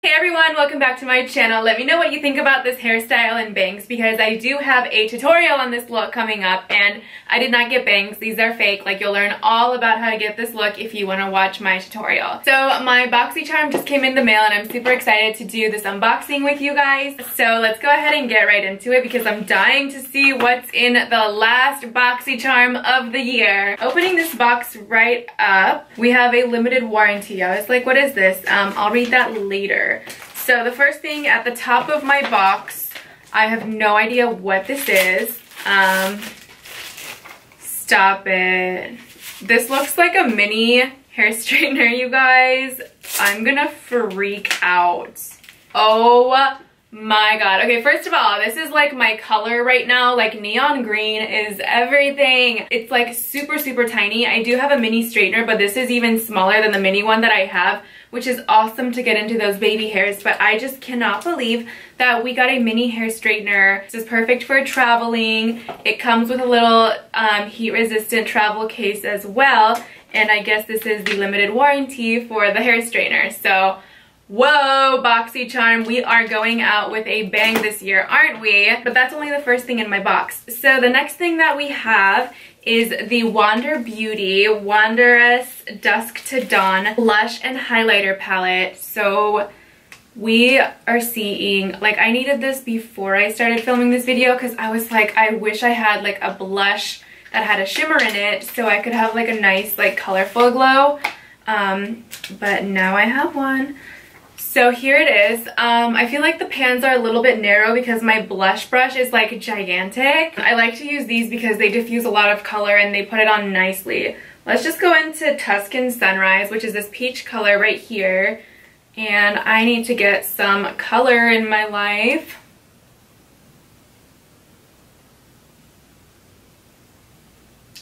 Hey everyone, welcome back to my channel. Let me know what you think about this hairstyle and bangs because I do have a tutorial on this look coming up and I did not get bangs. These are fake. Like, you'll learn all about how to get this look if you want to watch my tutorial. So my Boxycharm just came in the mail and I'm super excited to do this unboxing with you guys. So let's go ahead and get right into it because I'm dying to see what's in the last Boxycharm of the year. Opening this box right up, we have a limited warranty. I was like, what is this? I'll read that later. So the first thing at the top of my box, I have no idea what this is. Stop it. This looks like a mini hair straightener, you guys. I'm gonna freak out. Oh my god. Okay, first of all, this is like my color right now. Like, neon green is everything. It's like super, super tiny. I do have a mini straightener, but this is even smaller than the mini one that I have, which is awesome to get into those baby hairs. But I just cannot believe that we got a mini hair straightener. This is perfect for traveling. It comes with a little heat resistant travel case as well. And I guess this is the limited warranty for the hair straightener. So whoa, Boxycharm, we are going out with a bang this year, aren't we? But that's only the first thing in my box. So the next thing that we have is the Wander Beauty Wanderous Dusk to Dawn Blush and Highlighter Palette. So we are seeing, like, I needed this before I started filming this video because I was like, I wish I had like a blush that had a shimmer in it so I could have like a nice like colorful glow. But now I have one. So here it is. I feel like the pans are a little bit narrow because my blush brush is like gigantic. I like to use these because they diffuse a lot of color and they put it on nicely. Let's just go into Tuscan Sunrise, which is this peach color right here. And I need to get some color in my life.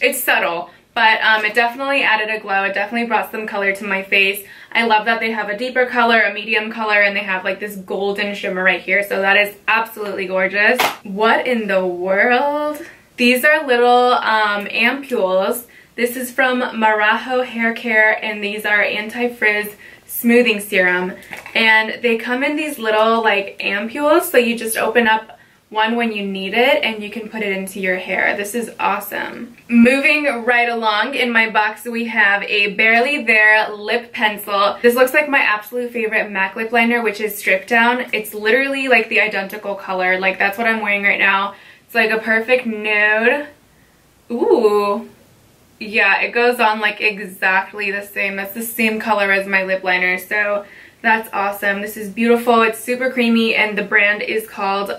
It's subtle, but it definitely added a glow. It definitely brought some color to my face. I love that they have a deeper color, a medium color, and they have like this golden shimmer right here. So that is absolutely gorgeous. What in the world? These are little ampules. This is from Marajo Hair Care, and these are anti-frizz smoothing serum. And they come in these little like ampules, so you just open up one when you need it and you can put it into your hair. This is awesome. Moving right along, in my box we have a Barely There lip pencil. This looks like my absolute favorite MAC lip liner, which is Strip Down. It's literally like the identical color. Like, that's what I'm wearing right now. It's like a perfect nude. Ooh. Yeah, it goes on like exactly the same. That's the same color as my lip liner. So that's awesome. This is beautiful. It's super creamy and the brand is called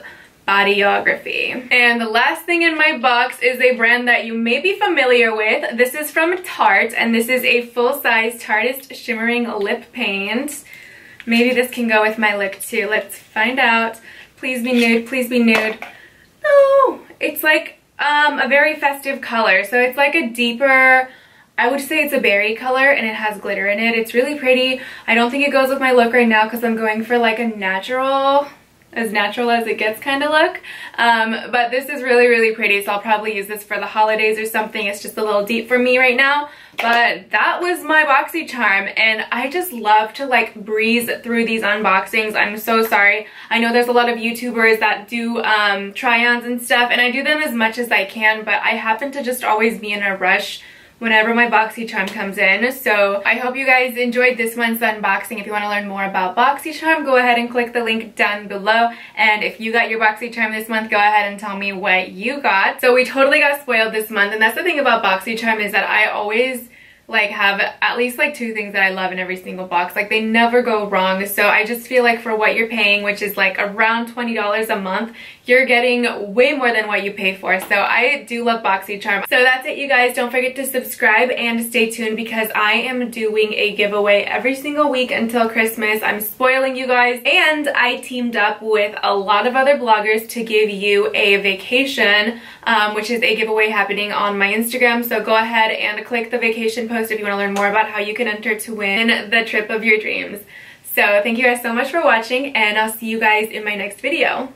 Bodyography. And the last thing in my box is a brand that you may be familiar with. This is from Tarte, and this is a full-size Tarteist Shimmering Lip Paint. Maybe this can go with my look too. Let's find out. Please be nude, please be nude. No, it's like a very festive color. So it's like a deeper, I would say it's a berry color, and it has glitter in it. It's really pretty. I don't think it goes with my look right now because I'm going for like a natural as it gets kind of look. But this is really, really pretty, so I'll probably use this for the holidays or something. It's just a little deep for me right now. But that was my Boxycharm, and I just love to like breeze through these unboxings. I'm so sorry. I know there's a lot of YouTubers that do try-ons and stuff, and I do them as much as I can, but I happen to just always be in a rush whenever my Boxycharm comes in. So I hope you guys enjoyed this month's unboxing. If you want to learn more about Boxycharm, go ahead and click the link down below. And if you got your Boxycharm this month, go ahead and tell me what you got. So we totally got spoiled this month, and that's the thing about Boxycharm is that I always like have at least like 2 things that I love in every single box. Like, they never go wrong. So I just feel like for what you're paying, which is like around $20 a month, you're getting way more than what you pay for. So I do love Boxycharm. So that's it, you guys. Don't forget to subscribe and stay tuned because I am doing a giveaway every single week until Christmas. I'm spoiling you guys, and I teamed up with a lot of other bloggers to give you a vacation, which is a giveaway happening on my Instagram. So go ahead and click the vacation post if you want to learn more about how you can enter to win the trip of your dreams. So thank you guys so much for watching, and I'll see you guys in my next video.